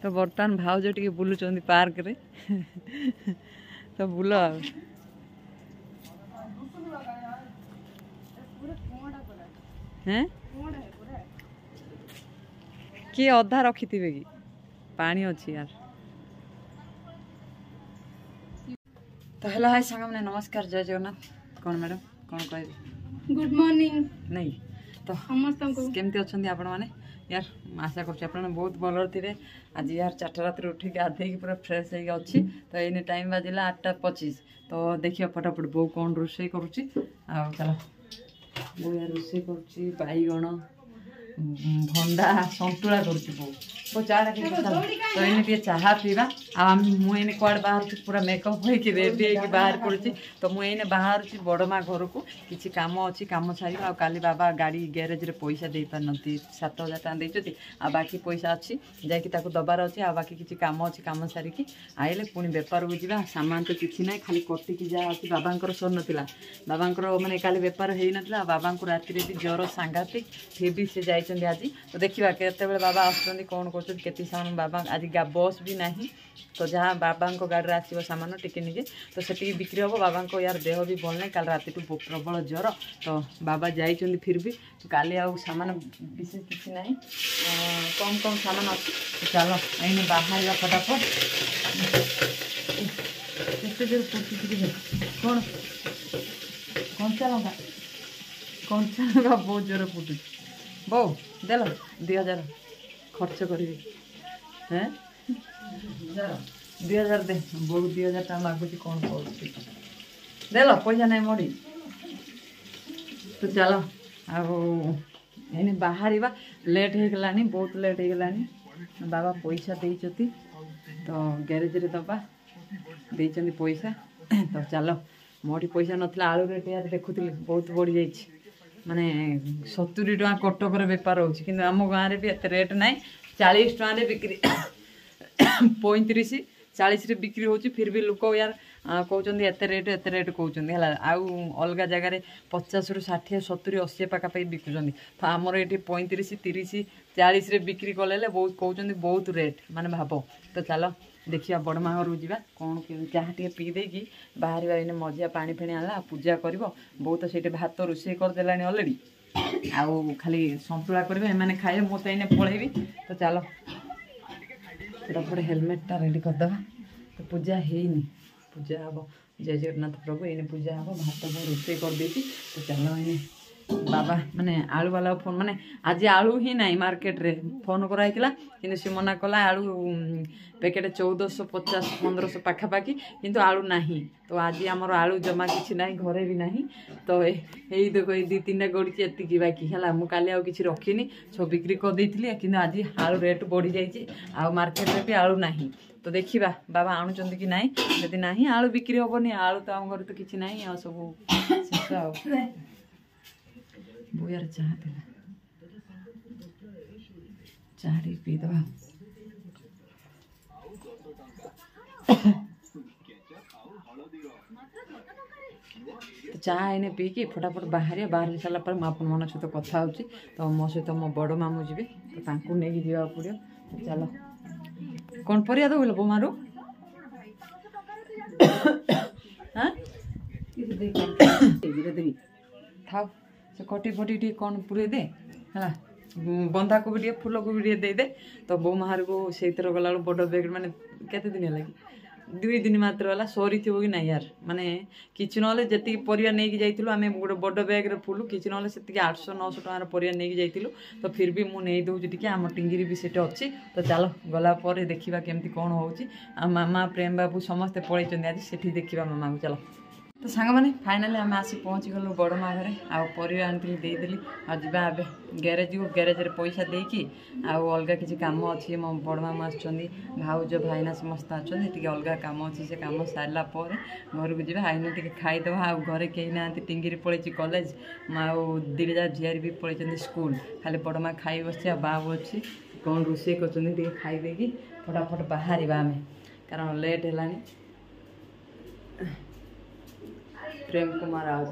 तो बर्तमान भाउज टे बुलूँ पार्क रे तो बुल किए अधा रखी थे कि पानी अच्छी यार। तो हेलो हाय सांग मैंने नमस्कार जय जगन्नाथ। कौन मैडम कौन कह गुड मॉर्निंग नहीं तो केमती अच्छा आपण मैंने यार आशा कर बहुत भल थे। आज यार 4टा रात उठिक गाधे पूरा फ्रेश हो अच्छी। तो ये टाइम बाजिला 8:25। तो देखिए फटाफट बो कौन रोषे करुच्ची चलो बो यार रोषे करुच्ची बैगण भंडा संतुला कर चाह तो ये चाह पीवा मुझे कौड़ बाहर पूरा मेकअप होगी रेडी होगी बाहर पड़ी। तो मुझे बाहर बड़मा घर को किसी कम अच्छी कम सारी काली बाबा गाड़ी गैरेज रे पैसा दे पार 7,000 टका देती आ बाकी पैसा अच्छी जाकि दबार अच्छे आ बाकी किसी कम अच्छी कम सारिकी आइले पुणी बेपार को जा सामान तो किसी ना खाली कटिकी जहाँ अच्छी बाबा सर नाला बाबा माने काली बेपार हो ना बाबा राति भी ज्वर सांघातिक फिर भी सी जाइए आज। तो देखा केते बाबा आसुँच कौन कर सामान बाबा आज बस भी ना तो जहाँ बाबा गाड़ी आसो सामान टिके निजे तो से बिक्री हम बाबा यार देह भी भल ना कल राति प्रबल ज्वर। तो बाबा जाइए फिर भी काली आउ सामान विशेष किसी ना कम कम सामान अच्छे। तो चलो ये बाहर फटाफट कौन कंचा लंका बहुत जोर फुटू बो देल 2,000 खर्च करी हैं 2,000 दे बो 2,000 टका मागुची कौन कर देल पैसा नहीं मोड़ी। तो चलो आने बाहर लेट हो गलानी बहुत लेट हो गलानी बाबा पैसा देती तो गैरेज रे दबा देती पैसा। तो चलो मोटी पैसा नाला आलू रेट यार देखुली बहुत बढ़ी जाइए माने 70 टका कटक बेपार हो आम गाँव में भी एत रेट ना 40 टका बिक्री 35-40 बिक्री हो फिर भी लोक यार कहते एत रेट कहते अलग जगार 50-60-70-80 पाखापाखि बिकुंट। तो आमर ये 35-30-40 बिक्री कले बहुत कहते बहुत रेट माने भाव। तो चलो देखिए बड़मा घर जा कौन चाह टे पी देकी बाहर इन मजा पानी फेणी आला पूजा कर बहुत से भात रोषे करदे अलरेडी आउ खाली संतुला करेंगे एम खाए मु तो इन्हें पलैबी। तो चलो फटाफट हेलमेटा रेडी करदे। तो पूजा हैनी पूजा हम जय जगन्नाथ प्रभु इन्हें पूजा हम भात रोषे कर देती। तो चलो इन्हें बाबा माने आलू वाला फोन माने आज आलू ही ना मार्केट रे फोन कराई कि सी मना कला आलू पैकेट 1450-1500 पाखापाखि किंतु आलू नहीं। तो आज आमर आलू जमा किसी ना घरे भी नहीं। तो यही देखो ये 2-3टा गड़ी एतिकी बाकी है मुझे आउ कि रखिनी सब बिक्री कर देती कि आज आलू रेट बढ़ी जाइए आ मार्केट रे भी आलू नहीं। तो देखा बाबा आणुंट कि ना जदि ना आलू बिक्री हेनी आलू तो आम घर तो किसी ना आ सब शेष वो यार चाह चाह पी दवा। तो चाह इन्हें पी कि फटाफट बाहर बाहर सारा पर मुझे मन सहित कथा हो तो मो सहित मो बड़ मामू जी तो नहीं जावा पड़ो। चलो कौन परिया दो बो मारू हाँ देवी था से कटी फटी टी कौन पूरे दे है बंधा को भी फूल को भी दे दे। तो बो मार को से गला बड़ बैग मैंने केते दिन लगे 2 दिन मात्र है सरी थो कि ना यार माने किसी ना जी परिया नहीं जाइलु आम गोटे बड़ बैग फुल किसी ना से 800-900 टकार परिया नहीं जाइलु। तो फिर भी मुझे नहीं दूसरी टी आम टिंगिरी भी सेट अच्छी। तो चलो गला देखा केमती कौन हो मामा प्रेम बाबू समस्ते पलैं आज से देखा मामा को। चलो तो सांग मैंने फाइनाली आम आसी पहुँची गलु बड़मा घरे आरिया आनी देदेली आ गैरेज को गैरेज रे पैसा देकी अलग किसी कम अच्छी मो बड़ मामू आउज भाईना समस्त अच्छा अलग कम अच्छी से कम सारा घर को जी आईने टी खाईदे घरे कहीं ना टिंगिरी पलैची कॉलेज आउ 2 झीआरी भी पलैं स्कूल खाली बड़मा खाई बस बाबू अच्छी कौन रोषे कर खाईदे फटाफट बाहर आम कारण लेट है प्रेम कुमार आज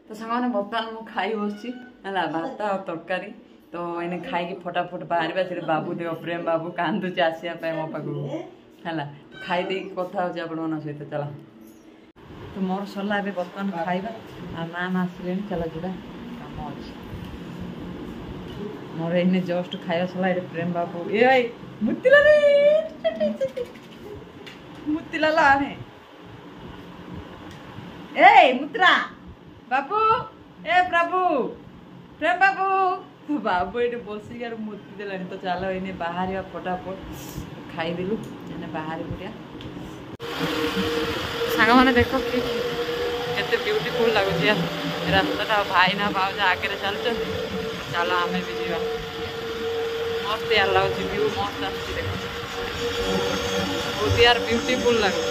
तो सामने बर्तमान मु खाई बस भात आ तरकारी तो इन्हें खाई फटाफट बाहर से बाबू देव प्रेम बाबू कांदुचे आसवाई मो पाक है खाई दे कथा हो सहित चला तो मोर सरला बर्तमान खाଇବା मैम आसिले चला जुड़ा कम अच्छे मोर इन जस्ट खाଇବା सरला ये प्रेम बाबू ये मुतिला मुतिला लाने ए मुत्रा बाबू ए प्रभु प्रेम बाबू बाबू ये बसिक यार मूर्ति देलानी तो चलो इन्हें बाहर फटाफट खाईदेलु बाहर पड़िया सांग मैंने देख के ब्यूटीफुल लगुच यार रास्ता भाई ना भाज आगे चलते चलो आम भी जा मस्त यार लगुच व्यू मस्त आस देख बहुत यार ब्यूटीफुल लगुच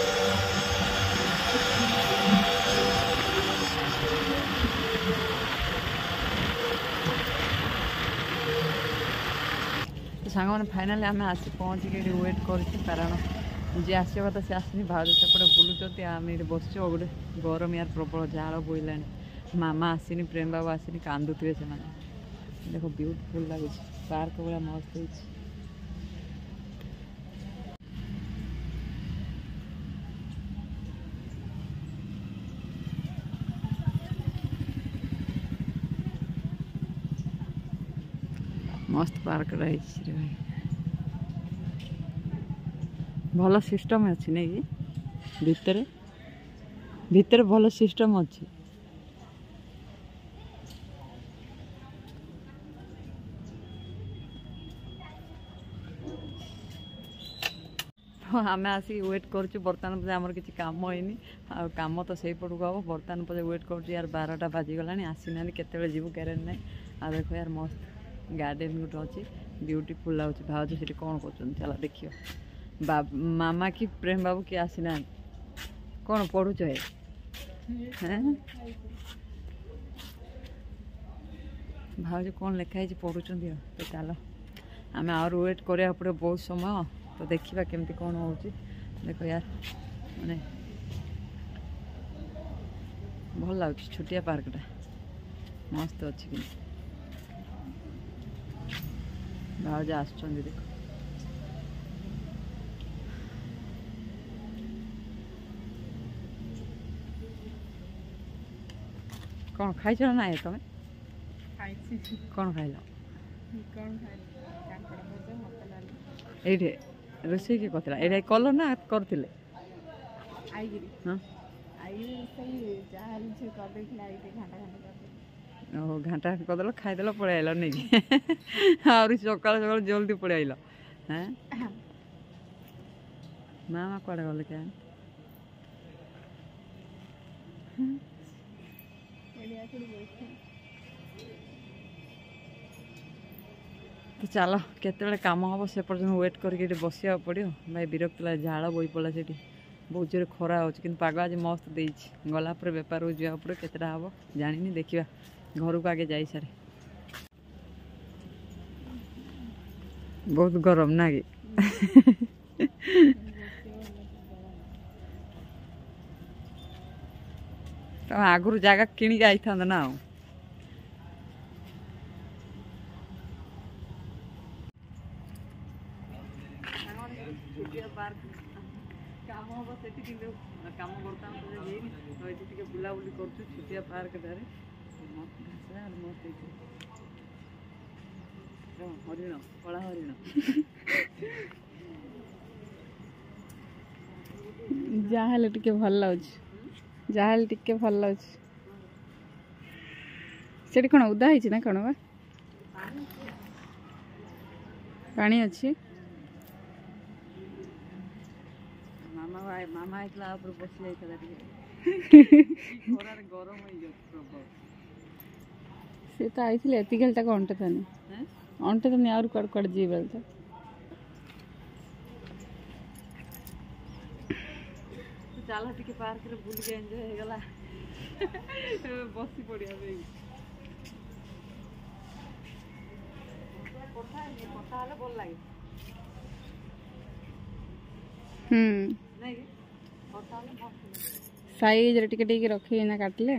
सांग मैंने फाइनाली आम आसी पहुँचिक वेट कर कारण जी आसवा तो सी आसनी भाज सेपटे बुलूँ आम ये बस गोटे गरम यार प्रबल झाड़ बोला मामा आसनी प्रेम बाबू आसनी कांदुवे से देख ब्यूटीफुल लगुच पार्क भाया मस्त हो मस्त पार्क रही भाई भल सिस्टम अच्छी नहीं कि भितर भितर भल सिस्टम अच्छी आम आसिक वेट करुँ बर्तमान पे आमर किसी कम होनी आ कम तो से पटक हम बर्तमान पे वेट कर यार 12टा बाजिगला आसीना केत जीव कैरेट ना आ देख यार मस्त गार्डन गोटे अच्छी ब्यूटीफुल लगुच भाज से कौन कर चला देखियो मामा कि प्रेम बाबू किए आसीना कौन पढ़ुच है भाज कौन लिखाई पढ़ुं तो चलो आम आर वेट करा पड़े बहुत समय तो देखा केमती कौन हो देखो यार माने भल लगुच छोटिया पार्कटा मस्त अच्छी कि भाज आस देख कौन खाई ना ये तुम कौन खाइल ये रोसे किए करता ये कल ना करते घंटा करदेल खाईदेल पड़े आल नहीं आहरी सका सका जल्दी पड़े आल हाँ मामा कड़े गले क्या तो चलो केते कम हम से पर्यटन वेट करके बसिया पड़ो भाई विरक्त लगे झाड़ बोई पड़ा से बहुत जोर खरा हो पाग आज मस्त दे गला बेपार को जा पड़े केतटा हम जानी देखा घर को आगे जाई सारे बहुत गरम ना कि तो आगुरी जगह किणी आई था ना काम हम से कम बर्तमान तो बुलाबुली कर छुटिया पार्क मस्त घास मस्त हरिण कला हरिण जहाँ टे भल लगे जहाँ टे भल लगे से कौन उदा है ना कौन बा पानी अच्छी मामा आइला बसी जाता गरम से तो आई एतिकलटा अंटे तो नहीं अंटे तो नहीं कड़ कड़ जी बोलते चल टे पार्क बुल के एंजॉय हो गला बसी पड़िया कथा भल लगे साइज रे टिके टिके रखी ना काटले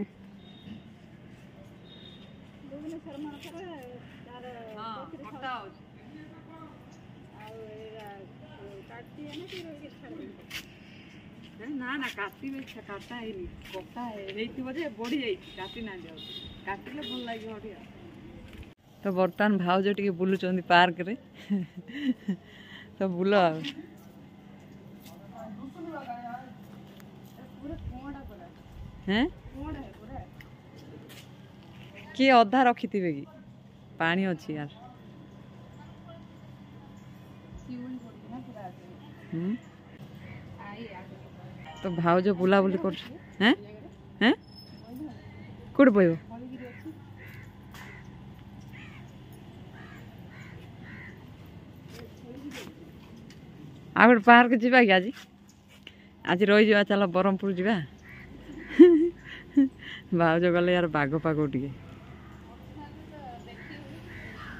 ना ना काटी काटा है कटा है बढ़ी जाए काटी ना जाओ काटिले भल लगे तो बर्तमान भाउज टे बुलुंट पार्क रे तो बुल हैं किए अधा रखी थे कि पानी अच्छी यार तो भाउज बुलाबुली कर हैं हैं कौट बह आ गए पार्क जावा कि आज आज रही जा चल ब्रह्मपुर जा भाउज गले यार बाघ पाग टे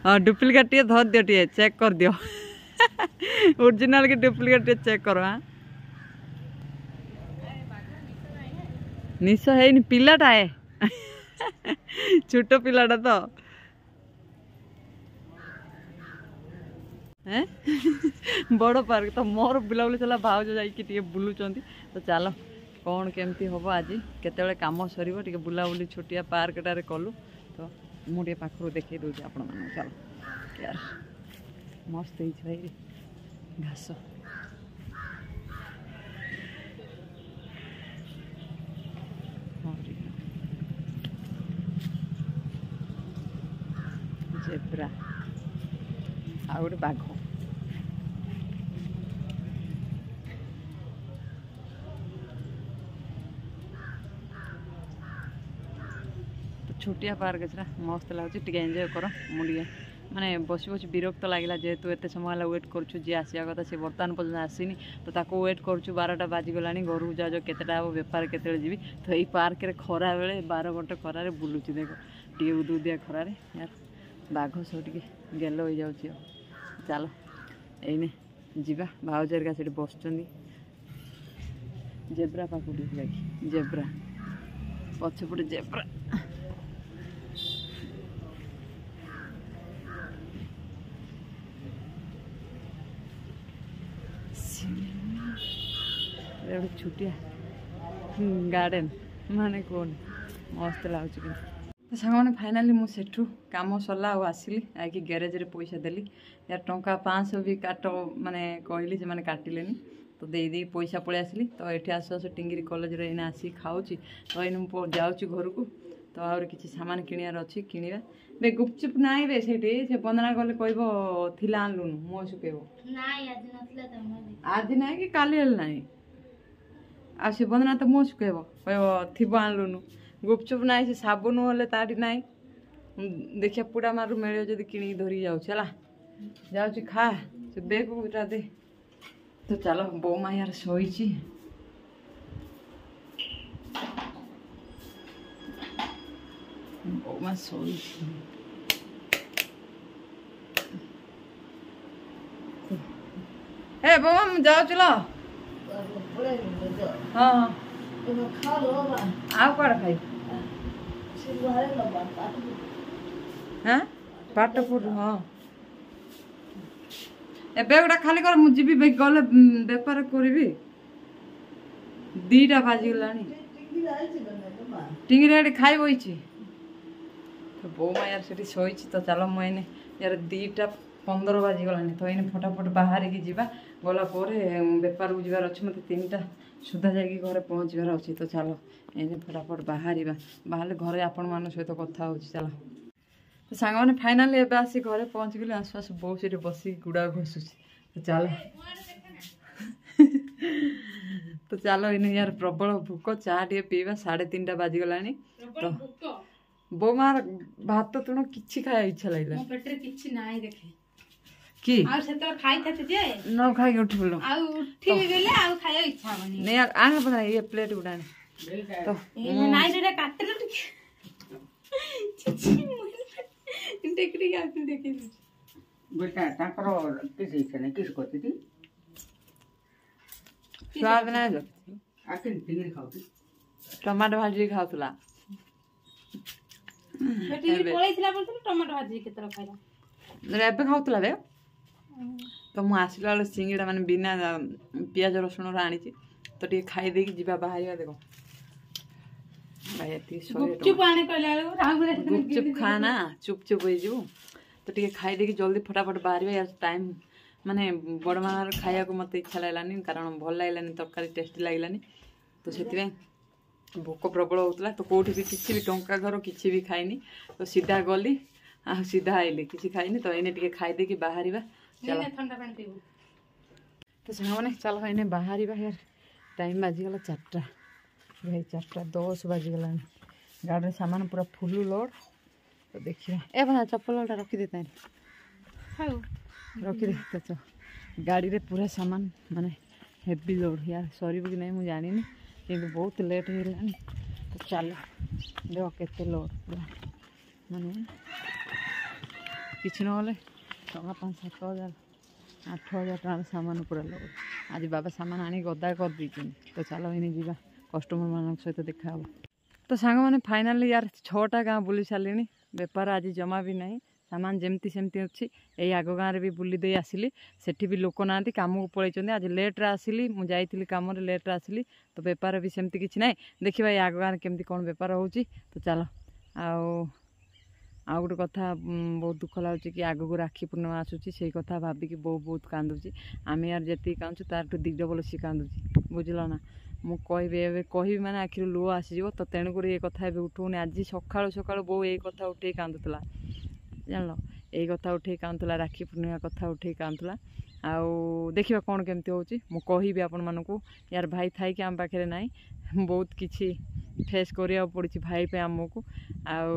हाँ डुप्लिकेट टे धर दियो टे चेक कर दियो ओरिजिनल के डुप्लिकेट टे चेक करो हाँ निश है पिलाटा है छोट पिलाटा तो बड़ पार्क तो मोर बुलाबुली चला भाउज जाइए बुलूँ तो चलो कौन केमती हम आज केत कम सर टे बुलाबुली छोटिया पार्कटारे कलु तो मुझे पाखु देखे दूसरी आपण मान चलो यार मस्त है भाई घास जेब्रा आ गोटे बाघ छोटिया पार्क है मस्त लगुच टे एंजॉय कर मुझे माने बस बस विरक्त लगे जेहेतु एत समय वेट करुँ जी आसा कथा से बर्तमान पर्यटन आसीनी तो ताको वेट करुँ 12टा बाजिगला घर को जाओ केतेटा हम बेपार केते जी तो यही पार्क रे खरा बेले 12 घंटे खरार बुलूची देख टे उदुदिया खरार यार बाघ सब टे गेल हो जाऊँ चलो एने जीवा भाउजर का बस जेब्रा पाख जेब्रा पछपटे जेब्रा छुटिया गार्डन माने कौन मस्त लगुच कि सांग मैंने फाइनाली मुझे कम सरला आसली आईकि ग्यारेज रे पैसा देली यार टंका 500 भी काट माने कहली से माने काटिले तो दे पैसा पलि आसली तो ये आस आस टिंगिरी कॉलेज रे आसी खाऊँ तो इन जाऊँ घर को तो आउर किसी सामान किणवार अच्छी किणवा बे गुपचुप नाई बे से बंदना गले कह थिला आनलुनु मुँह शुकेब आज ना कि काली ना आ से बंदना तो मुँह शुकेब कह थी आनलुनु गुपचुप ना से साबुन हेल्ले ताटी ना देखिए पुड़ा मारू मिले जब कि धरी जाऊँ खा से बेग गुटा दे तो चलो बोमा यार शोची बोमा शोची ए बोमा जाओ चलो हाँ हाँ आउ कौन खाई हाँ पाटपुर हाँ एबे गोटा खाली कर मुझे भी गले बेपार करी 2टा बाजिगलानी टिंगिरी खाई बही तो बोमा यार से शोची तो चलो मुझे यार 2:15 बाजिगलानी तो ये फटाफट बाहर की जीवा गला बेपार को जीवार अच्छे मत 3टा सुधा जाकि घरे पहुँचवार अच्छी तो चलो ये फटाफट बाहर बाहर घरे आपण मान सहित कथा हो चलो तो सांग मैंने फाइनाली एवं आसी घरे पहुँच गली आसु आसु बो से बस गुड़ा घसुची तो चलो तो चलो इन यार प्रबल भूक चाह टे पीवा 3:30 बाजिगला तो बो मार भात तुण कि खाया इच्छा लगे पेटे किछि नाही देखे कि आ सेतरा खाई थाते जे न खाई उठ बोलो आ उठी गेले आ खाया इच्छा बनी नहीं आने पता ये प्लेट उड़ाने तो ये नाही रे काटले छिछि टेकरी आ देखे बेटा ताकर किस इच्छा नहीं किस करती थी ଛୁଆଦିନ ଟମାଟୋ ଭାଜିକି ଖାଉଥିଲା। ପଳେଇଥିଲା ବୋଲଥିଲେ ଟମାଟୋ ଭାଜି କେତେବେଳେ ଖାଇଲା ଏବେ ଖାଉଥିଲା ରେ। ତ ମୁଁ ଆସିଲା ବେଳେ ସିଙ୍ଗିଡ଼ା ମାନେ ବିନା ପିଆଜ ରସୁଣର ଆଣିଛି ତ ଟିକେ ଖାଇଦେଇକି ଯିବା ବାହାରିବା। ଦେଖ ଭାଇ ଏତିକି ଗୁପଚୁପ ଖା ନା ଚୁପଚୁପ ହେଇଯିବୁ ତ ଟିକେ ଖାଇଦେଇକି ଜଲ୍ଦି ଫଟାଫଟ ବାହାରିବା। ୟାର ଟାଇମ୍ ମାନେ ବଡ଼ ମାର ଖାଇବାକୁ ମୋତେ ଇଚ୍ଛା ଲାଗିଲାନି କାରଣ ଭଲ ଲାଗିଲାନି ତରକାରୀ ଟେଷ୍ଟି ଲାଗିଲାନି ତ ସେଥିପାଇଁ ଭୋକ ପ୍ରବଳ ହେଉଥିଲା। ତ କେଉଁଠି ବି କିଛି ବି ଟଙ୍କା ଘର କିଛି ବି ଖାଇନି ତ ସିଧା ଗଲି ଆଉ ସିଧା ଆଇଲି କିଛି ଖାଇନି। ତ ଏଇନେ ଟିକେ ଖାଇଦେଇକି ବାହାରିବା। ଚାଲ ତ ସାଙ୍ଗମାନେ ଚାଲ ଏଇନେ ବାହାରିବା। ୟାର ଟାଇମ୍ ବାଜିଗଲା 4ଟା ଭାଇ 4:10 ବାଜିଗଲାଣି। ଗାଡ଼ିରେ ସାମାନ ପୁରା ଫୁଲ୍ ଲୋଡ଼। ତ ଦେଖିବା ଏ ଭାଇ ଚପଲଟା ରଖିଦେଇଥା ରଖିଦେଇଥା ତ ଗାଡ଼ିରେ ପୁରା ସାମାନ ମାନେ ହେଭି ଲୋଡ଼। ୟାର ସରିବ କି ନାହିଁ ମୁଁ ଜାଣିନି କିନ୍ତୁ ବହୁତ ଲେଟ୍ ହେଇଗଲାଣି। ତ ଚାଲ ଦେଖ କେତେ ଲୋଡ଼ ପୁରା ମାନେ କିଛି ନହେଲେ ଟଙ୍କା 5-7 ହଜାର 8 ହଜାର ଟଙ୍କାର ସାମାନ ପୁରା ଲୋଡ଼। ଆଜି ବାବା ସାମାନ ଆଣି ଗଦା କରିଦେଇଛନ୍ତି। ତ ଚାଲ ଏଇନେ ଯିବା କଷ୍ଟମରମାନଙ୍କ ସହିତ ଦେଖା ହେବ। ତ ସାଙ୍ଗମାନେ ଫାଇନାଲି ୟାର 6ଟା ଗାଁ ବୁଲି ସାରିଲିଣି। ବେପାର ଆଜି ଜମା ବି ନାହିଁ। ସାମାନ ଯେମିତି ସେମିତି ଅଛି। ଏଇ ଆଗ ଗାଁରେ ବି ବୁଲି ଦେଇ ଆସିଲି। ସେଠି ବି ଲୋକ ନାହାନ୍ତି କାମକୁ ପଳେଇଛନ୍ତି। ଆଜି ଲେଟ୍ରେ ଆସିଲି ମୁଁ ଯାଇଥିଲି କାମରେ ଲେଟ୍ରେ ଆସିଲି ତ ବେପାର ବି ସେମିତି କିଛି ନାହିଁ। ଦେଖିବା ଏଇ ଆଗ ଗାଁରେ କେମିତି କ'ଣ ବେପାର ହେଉଛି। ତ ଚାଲ ଆଉ ଗୋଟେ କଥା ବହୁତ ଦୁଃଖ ଲାଗୁଛି କି ଆଗକୁ ରାକ୍ଷୀ ପୂର୍ଣ୍ଣିମା ଆସୁଛି। ସେଇ କଥା ଭାବିକି ବୋଉ ବହୁତ କାନ୍ଦୁଛି। ଆମେ ୟାର ଯେତିକି କାନ୍ଦୁଛୁ ତାରଠୁ 2 ଡବଲ ସିଏ କାନ୍ଦୁଛି ବୁଝିଲ ନା। ମୁଁ କହିବି ଏବେ କହିବି ମାନେ ଆଖିରୁ ଲୁହ ଆସିଯିବ। ତ ତେଣୁକରି ଏ କଥା ଏବେ ଉଠଉନି। ଆଜି ସକାଳୁ ବୋଉ ଏଇ କଥା ଉଠେଇ କାନ୍ଦୁଥିଲା ଜାଣିଲ। ଏଇ କଥା ଉଠେଇ କାନ୍ଦୁଥିଲା ରାକ୍ଷୀ ପୂର୍ଣ୍ଣିମା କଥା ଉଠେଇ କାନ୍ଦୁଥିଲା। ଆଉ ଦେଖିବା କ'ଣ କେମିତି ହେଉଛି ମୁଁ କହିବି ଆପଣମାନଙ୍କୁ। ୟାର ଭାଇ ଥାଇକି ଆମ ପାଖରେ ନାହିଁ ବହୁତ କିଛି ଫେସ୍ କରିବାକୁ ପଡ଼ୁଛି ଭାଇ ପାଇଁ ଆମକୁ। ଆଉ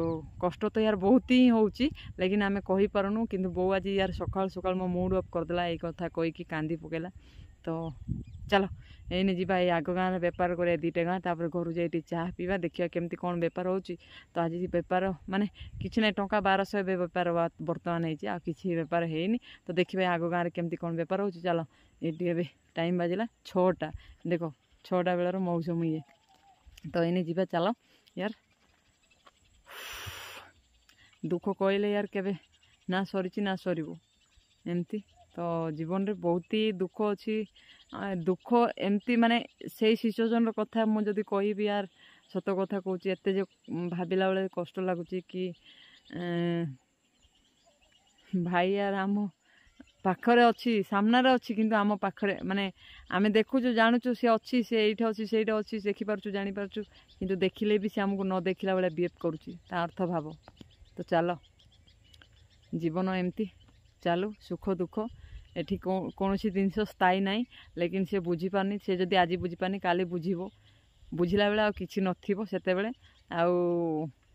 କଷ୍ଟ ତ ୟାର ବହୁତ ହିଁ ହେଉଛି ଲେକିନ୍ ଆମେ କହିପାରୁନୁ। କିନ୍ତୁ ବୋଉ ଆଜି ୟାର ସକାଳୁ ମୋ ମୁଡ୍ ଅଫ୍ କରିଦେଲା ଏଇ କଥା କହିକି କାନ୍ଦି ପକେଇଲା। ତ ଚାଲ ଏଇନେ ଯିବା ଏଇ ଆଗ ଗାଁରେ ବେପାର କରିବା 2ଟା ଗାଁ ତାପରେ ଘରୁ ଯାଇ ଟିକେ ଚାହା ପିଇବା ଦେଖିବା କେମିତି କ'ଣ ବେପାର ହେଉଛି। ତ ଆଜି ବେପାର ମାନେ କିଛି ନାହିଁ ଟଙ୍କା 1200 ଏବେ ବେପାର ବର୍ତ୍ତମାନ ହେଇଛି ଆଉ କିଛି ବେପାର ହେଇନି। ତ ଦେଖିବା ଆଗ ଗାଁରେ କେମିତି କ'ଣ ବେପାର ହେଉଛି। ଚାଲ ଏଇଠି ଏବେ ଟାଇମ୍ ବାଜିଲା 6ଟା ଦେଖ 6ଟା ବେଳର ମୌସମ ଇଏ। ତ ଏଇନେ ଯିବା ଚାଲ। ୟାର ଦୁଃଖ କହିଲେ ୟାର କେବେ ନା ସରିଛି ନା ସରିବ ଏମିତି। ତ ଜୀବନରେ ବହୁତ ହି ଦୁଃଖ ଅଛି। ଦୁଃଖ ଏମିତି ମାନେ ସେଇ ସିଚୁଏସନ୍ର କଥା ମୁଁ ଯଦି କହିବି ୟାର ସତ କଥା କହୁଛି ଏତେ ଯେ ଭାବିଲା ବେଳେ କଷ୍ଟ ଲାଗୁଛି କି ଭାଇ ୟାର ଆମ ପାଖରେ ଅଛି ସାମ୍ନାରେ ଅଛି କିନ୍ତୁ ଆମ ପାଖରେ ମାନେ ଆମେ ଦେଖୁଛୁ ଜାଣୁଛୁ ସେ ଅଛି ସେ ଏଇଠି ଅଛି ସେଇଟା ଅଛି ଦେଖିପାରୁଛୁ ଜାଣିପାରୁଛୁ କିନ୍ତୁ ଦେଖିଲେ ବି ସେ ଆମକୁ ନ ଦେଖିଲା ବେଳେ ବିହେଭ୍ କରୁଛି। ତା ଅର୍ଥ ଭାବ। ତ ଚାଲ ଜୀବନ ଏମିତି ଚାଲୁ ସୁଖ ଦୁଃଖ ଏଠି କୌଣସି ଜିନିଷ ସ୍ଥାୟୀ ନାହିଁ। ଲେକିନ୍ ସେ ବୁଝିପାରୁନି। ସେ ଯଦି ଆଜି ବୁଝିପାରୁନି କାଲି ବୁଝିବ। ବୁଝିଲା ବେଳେ ଆଉ କିଛି ନଥିବ ସେତେବେଳେ। ଆଉ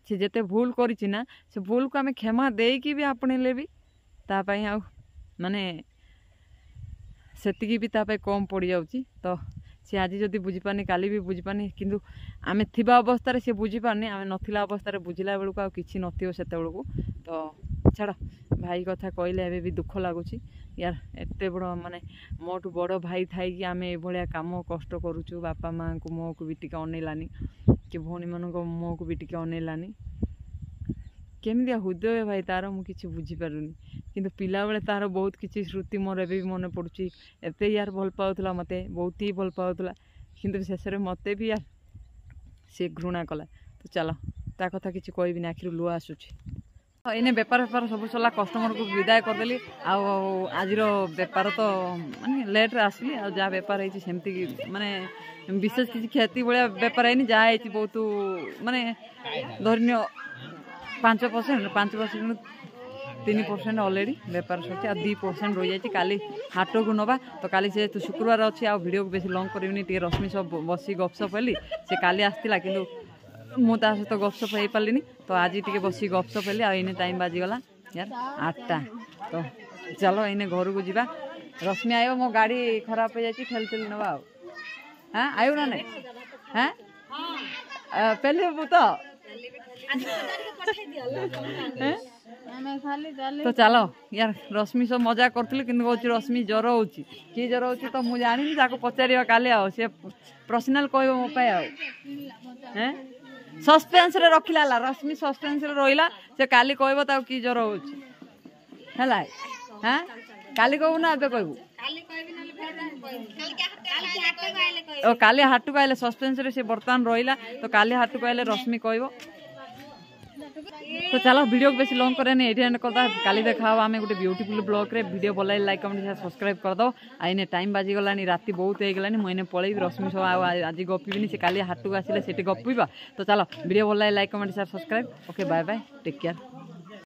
ସେ ଯେତେ ଭୁଲ କରିଛି ନା ସେ ଭୁଲକୁ ଆମେ କ୍ଷମା ଦେଇକି ବି ଆପଣେଇଲେ ବି ତା ପାଇଁ ଆଉ ମାନେ ସେତିକି ବି ତା ପାଇଁ କମ୍ ପଡ଼ିଯାଉଛି। ତ ସେ ଆଜି ଯଦି ବୁଝିପାରୁନି କାଲି ବି ବୁଝିପାରୁନି କିନ୍ତୁ ଆମେ ଥିବା ଅବସ୍ଥାରେ ସେ ବୁଝିପାରୁନି। ଆମେ ନଥିଲା ଅବସ୍ଥାରେ ବୁଝିଲା ବେଳକୁ ଆଉ କିଛି ନଥିବ ସେତେବେଳକୁ। ତ ଛାଡ଼ ଭାଇ କଥା କହିଲେ ଏବେ ବି ଦୁଃଖ ଲାଗୁଛି। ୟାର ଏତେ ବଡ଼ ମାନେ ମୋଠୁ ବଡ଼ ଭାଇ ଥାଇକି ଆମେ ଏଭଳିଆ କାମ କଷ୍ଟ କରୁଛୁ। ବାପା ମାଆଙ୍କୁ ମୁହଁକୁ ବି ଟିକେ ଅନେଇଲାନି କି ଭଉଣୀମାନଙ୍କ ମୁହଁକୁ ବି ଟିକେ ଅନେଇଲାନି। କେମିତିଆ ହୃଦୟ ଭାଇ ତାର ମୁଁ କିଛି ବୁଝିପାରୁନି। କିନ୍ତୁ ପିଲାବେଳେ ତାର ବହୁତ କିଛି ସ୍ମୃତି ମୋର ଏବେ ବି ମନେ ପଡ଼ୁଛି। ଏତେ ୟାର ଭଲ ପାଉଥିଲା ମୋତେ ବହୁତ ହି ଭଲ ପାଉଥିଲା କିନ୍ତୁ ଶେଷରେ ମୋତେ ବି ୟାର ସେ ଘୃଣା କଲା। ତ ଚାଲ ତା କଥା କିଛି କହିବିନି ଆଖିରୁ ଲୁହ ଆସୁଛି। ଏଇନେ ବେପାର ସବୁ ସରିଲା କଷ୍ଟମରକୁ ବିଦାୟ କରିଦେଲି। ଆଉ ଆଜିର ବେପାର ତ ମାନେ ଲେଟ୍ରେ ଆସିଲି। ଆଉ ଯାହା ବେପାର ହେଇଛି ସେମିତି ମାନେ ବିଶେଷ କିଛି କ୍ଷତି ଭଳିଆ ବେପାର ହେଇନି। ଯାହା ହେଇଛି ବହୁତ ମାନେ ଧରିନିଅ 5% 3% ଅଲରେଡ଼ି ବେପାର ସରିଛି ଆଉ 2% ରହିଯାଇଛି। କାଲି ହାଟକୁ ନେବା। ତ କାଲି ଯେହେତୁ ଶୁକ୍ରବାର ଅଛି ଆଉ ଭିଡ଼ିଓକୁ ବେଶୀ ଲଙ୍ଗ୍ କରିବିନି। ଟିକେ ରଶ୍ମି ସହ ବସି ଗପସପ୍ ହେଲି। ସେ କାଲି ଆସିଥିଲା କିନ୍ତୁ ମୁଁ ତା ସହିତ ଗପସପ୍ ହେଇପାରିଲିନି। ତ ଆଜି ଟିକେ ବସି ଗପସପ୍ ହେଲି। ଆଉ ଏଇନେ ଟାଇମ୍ ବାଜିଗଲା ୟାର 8ଟା। ତ ଚାଲ ଏଇନେ ଘରକୁ ଯିବା। ରଶ୍ମି ଆଇବ ମୋ ଗାଡ଼ି ଖରାପ ହେଇଯାଇଛି ଠେଲି ନେବା ଆଉ। ହଁ ଆଇବ ନା ନାଇଁ ହଁ ପେଲିବୁ ତ तो चलो यार रश्मि सब मजा करथिलु किंतु कहूँ रश्मि ज्वर होची कि ज्वर होची तो मुझे जानी ताको पचारिया काली आओ से पर्सनल कहबो मो पाए आओ हैं सस्पेंस रे रखिला ला रश्मि सस्पेंस रे रोइला से काली कहबो ता कि ज्वर होची हला हैं काली कहबो ना अबे कहबो ओ काली हाटू आइले सस्पेंस रे से बर्तमान रोइला तो काली हाटू आइले रश्मि कहबो तो चलो वीडियो को बेसी लॉन्ग करे नहीं एंड करता काली देखा आम गोटे ब्यूटीफुल ब्लॉग रे वीडियो भल लाइक कमेंट शेयर सब्सक्राइब कर दो आईने टाइम बाजी गलानी राति बहुत हो गलानी मुझे पलैबी रश्मि सब आज गपिनी से काली हाटू आसिले सेठी गपिबा तो चलो वीडियो भल like comment share subscribe okay bye bye take care.